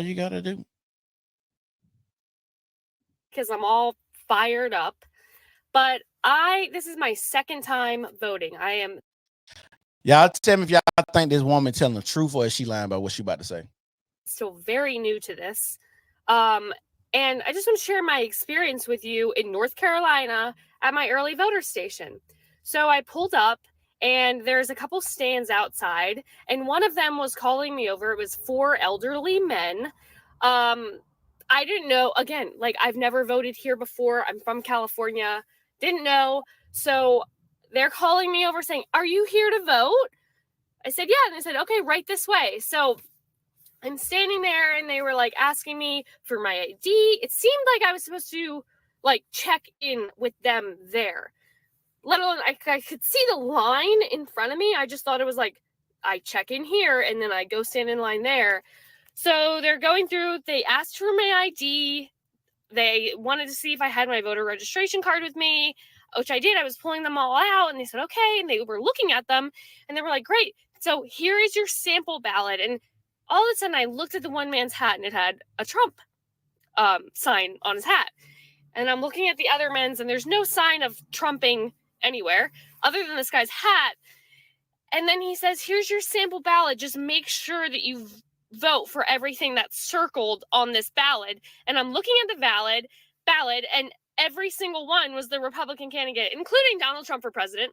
you gotta do. Because I'm all fired up. But this is my second time voting. I am. Y'all tell me if y'all think this woman telling the truth or is she lying about what she about to say. Still very new to this. And I just want to share my experience with you in North Carolina at my early voter station. So I pulled up and there's a couple stands outside, and one of them was calling me over. It was 4 elderly men. I didn't know, again, like I've never voted here before. I'm from California, didn't know. So they're calling me over saying, "Are you here to vote?" I said, "Yeah." And they said, "Okay, right this way." So I'm standing there and they were like asking me for my ID. It seemed like I was supposed to like check in with them there. Let alone I could see the line in front of me. I just thought it was like I check in here and then I go stand in line there. So they're going through, they asked for my ID. They wanted to see if I had my voter registration card with me, which I did. I was pulling them all out and they said, okay. And they were looking at them and they were like, great. So here is your sample ballot. And all of a sudden I looked at the one man's hat and it had a Trump sign on his hat. And I'm looking at the other men's and there's no sign of trumping anywhere other than this guy's hat. And then he says, here's your sample ballot. Just make sure that you vote for everything that's circled on this ballot. And I'm looking at the ballot and every single one was the Republican candidate, including Donald Trump for president.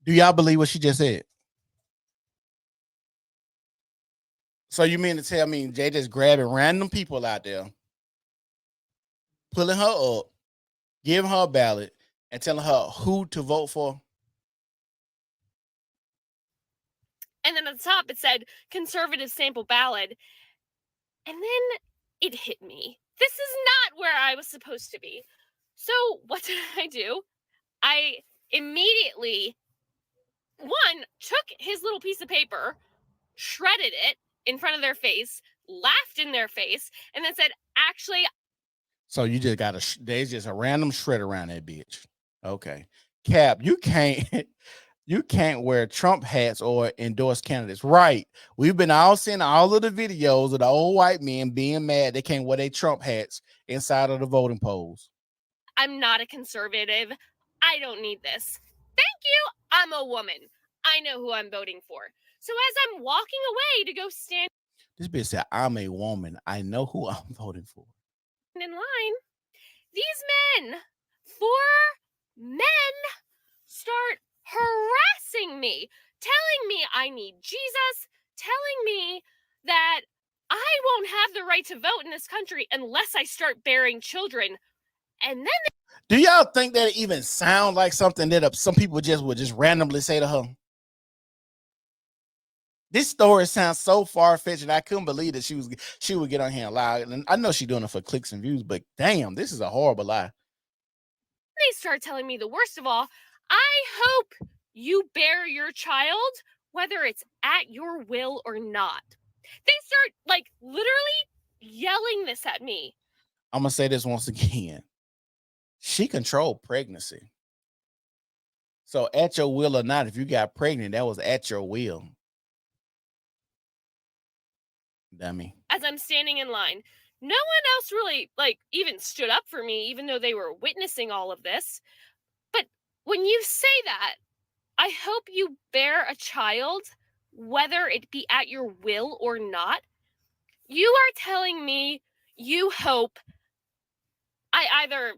Do y'all believe what she just said? So you mean to tell me Jay just grabbing random people out there, pulling her up, giving her a ballot, and telling her who to vote for? And then at the top it said conservative sample ballot. And then it hit me. This is not where I was supposed to be. So what did I do? I immediately, one, took his little piece of paper, shredded it in front of their face, laughed in their face, and then said, actually. So you just got there's just a random shred around that bitch. Okay. Cap, you can't wear Trump hats or endorse candidates. Right. We've been all seeing all of the videos of the old white men being mad they can't wear their Trump hats inside of the voting polls. I'm not a conservative. I don't need this. Thank you. I'm a woman. I know who I'm voting for. So as I'm walking away to go stand. This bitch said, I'm a woman. I know who I'm voting for. In line, these men, 4 men, start harassing me, telling me I need Jesus, telling me that I won't have the right to vote in this country unless I start bearing children. And then do y'all think that it even sound like something that some people would just randomly say to her? This story sounds so far-fetched, and I couldn't believe that she would get on here and lie. And I know she's doing it for clicks and views, but damn, this is a horrible lie. They start telling me the worst of all, I hope you bear your child, whether it's at your will or not. They start like literally yelling this at me. I'm going to say this once again. She controlled pregnancy. So at your will or not, if you got pregnant, that was at your will. Dummy. As I'm standing in line, no one else really even stood up for me, even though they were witnessing all of this. But when you say that, I hope you bear a child, whether it be at your will or not, you are telling me you hope I either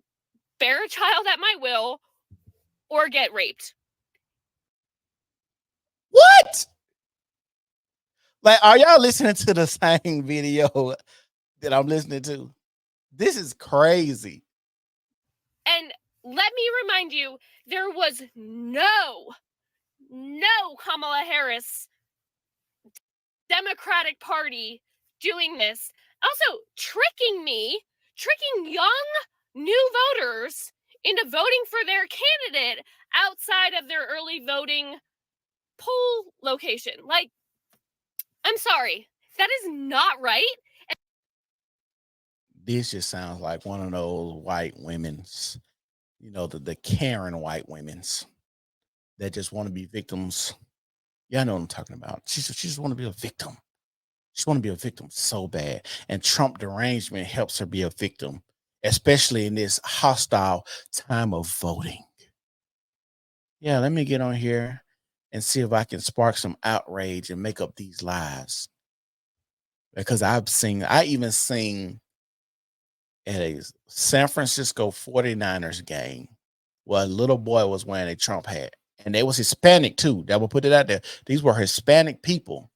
bear a child at my will or get raped. What? Like, are y'all listening to the same video that I'm listening to? This is crazy. And let me remind you, there was no Kamala Harris Democratic Party doing this. Also, tricking young new voters into voting for their candidate outside of their early voting poll location. Like, I'm sorry, that is not right. This just sounds like one of those white women's, the Karen white women's that just want to be victims. Yeah, I know what I'm talking about. She just want to be a victim. She want to be a victim so bad. And Trump derangement helps her be a victim, especially in this hostile time of voting. Yeah, let me get on here and see if I can spark some outrage and make up these lies. Because I even seen at a San Francisco 49ers game where a little boy was wearing a Trump hat. And they was Hispanic too. That will put it out there. These were Hispanic people.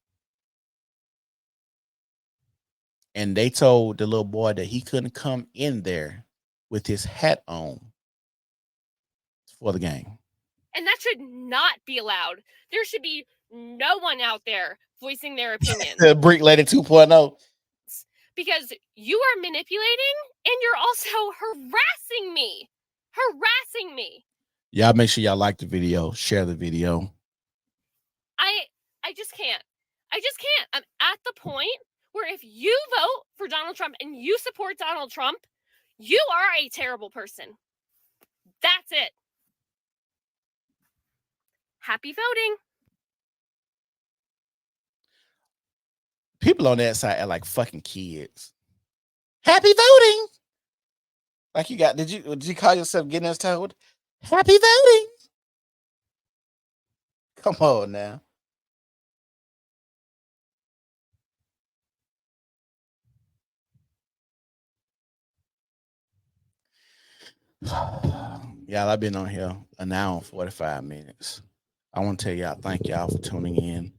And they told the little boy that he couldn't come in there with his hat on for the game. And that should not be allowed. There should be no one out there voicing their opinion. The Brick Lady 2.0. Because you are manipulating and you're also harassing me. Harassing me. Y'all make sure y'all like the video, share the video. I just can't. I just can't. I'm at the point where if you vote for Donald Trump and you support Donald Trump, you are a terrible person. That's it. Happy voting. People on that side are like fucking kids. Happy voting. Like you got, did you call yourself getting us told? Happy voting. Come on now. Y'all, I've been on here an hour and 45 minutes. I want to tell y'all, thank y'all for tuning in.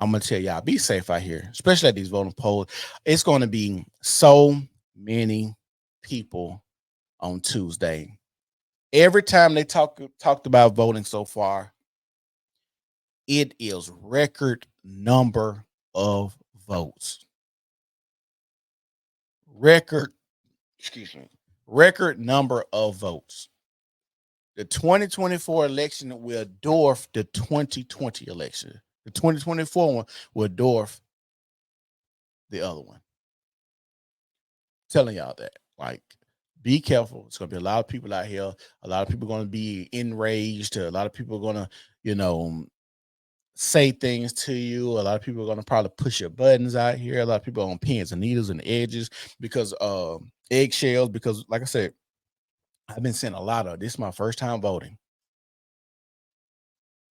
I'm going to tell y'all, be safe out here, especially at these voting polls. It's going to be so many people on Tuesday. Every time they talked about voting so far, it is record number of votes. Record number of votes. The 2024 election will dwarf the 2020 election. The 2024 one will dwarf the other one. Telling y'all that, like, be careful. It's going to be a lot of people out here. A lot of people are going to be enraged. A lot of people are going to, say things to you. A lot of people are going to probably push your buttons out here. A lot of people are on pins and needles and edges because eggshells. Because, like I said, I've been seeing a lot of this. Is my first time voting.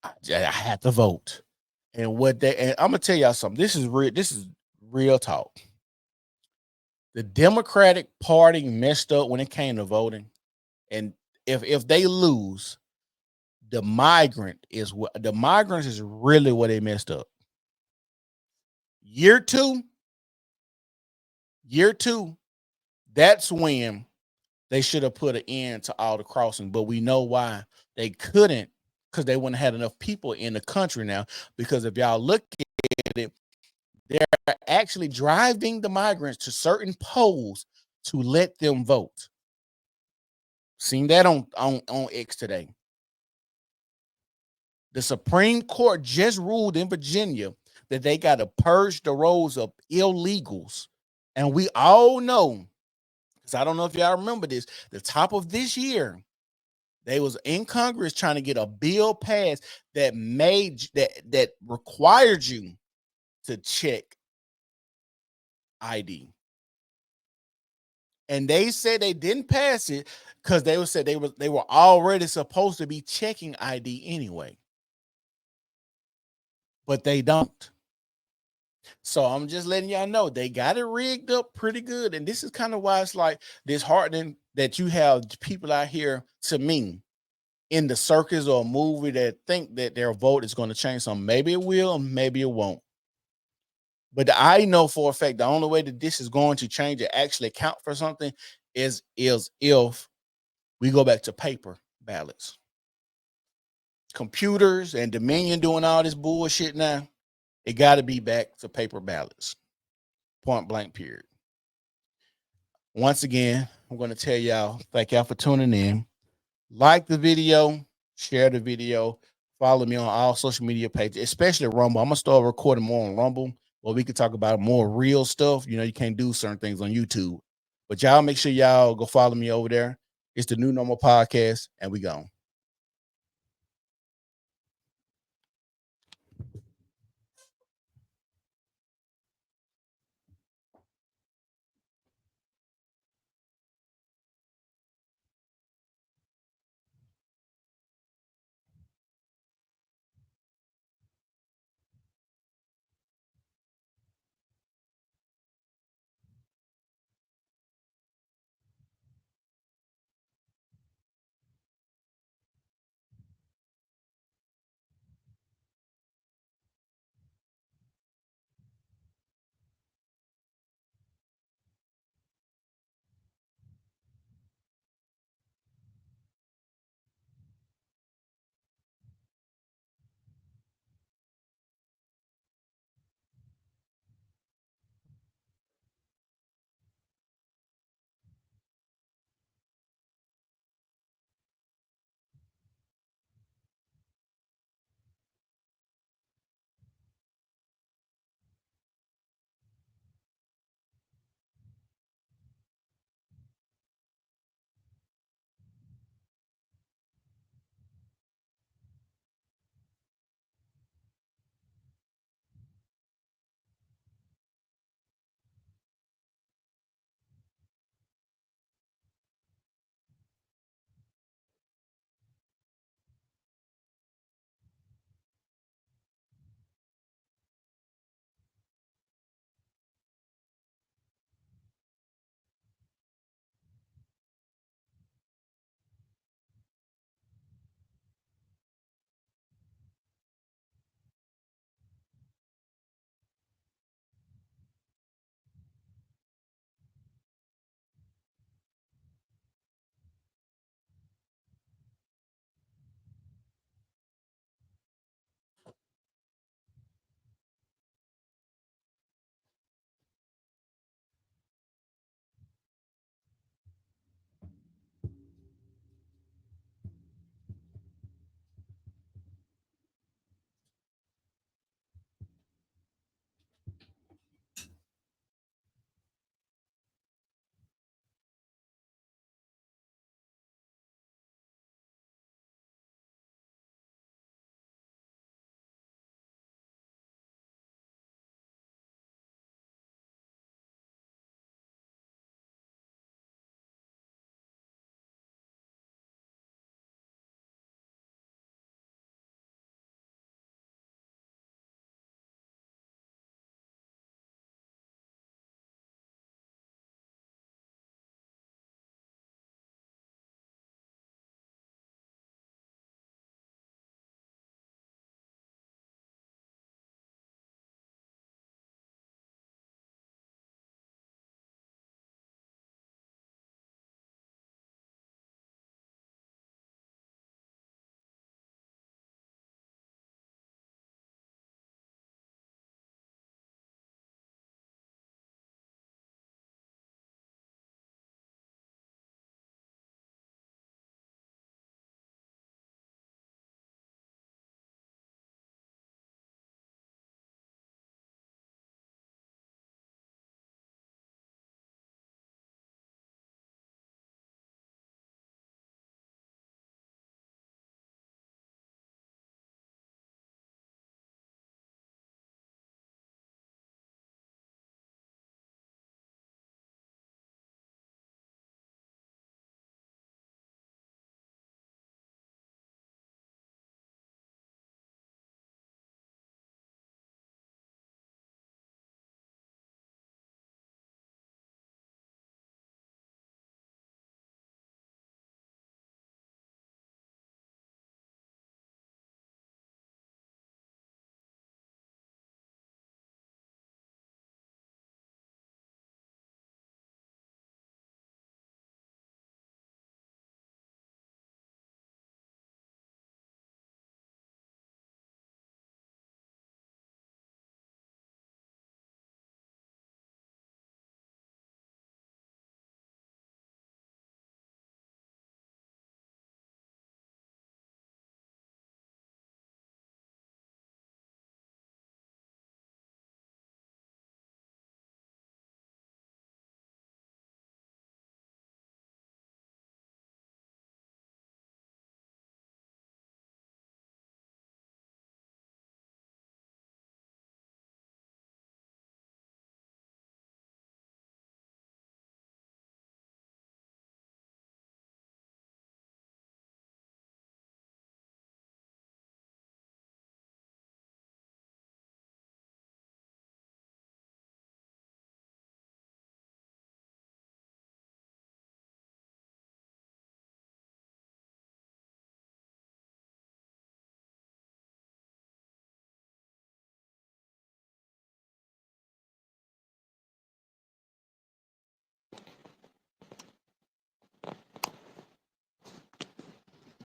I had to vote, and I'm gonna tell y'all something. This is real talk. The Democratic Party messed up when it came to voting, and if they lose, the migrants is really what they messed up. Year two, that's when they should have put an end to all the crossing, but we know why they couldn't, because they wouldn't have had enough people in the country now. Because if y'all look at it, they're actually driving the migrants to certain polls to let them vote. Seen that on X today. The Supreme Court just ruled in Virginia that they got to purge the rolls of illegals. And we all know, because I don't know if y'all remember this, the top of this year, they was in Congress trying to get a bill passed that that required you to check ID. And they said they didn't pass it because they were already supposed to be checking ID anyway. But they don't. So I'm just letting y'all know they got it rigged up pretty good. And this is kind of why it's like disheartening that you have people out here, to me, in the circus or a movie that think that their vote is going to change something. Maybe it will, maybe it won't. But I know for a fact the only way that this is going to change and actually count for something is if we go back to paper ballots. Computers and Dominion doing all this bullshit now, it got to be back to paper ballots. Point blank, period. Once again, I'm going to tell y'all, thank y'all for tuning in. Like the video, share the video, follow me on all social media pages, especially Rumble. I'm going to start recording more on Rumble where we can talk about more real stuff. You can't do certain things on YouTube. But y'all make sure y'all go follow me over there. It's the New Normal Podcast, and we gone.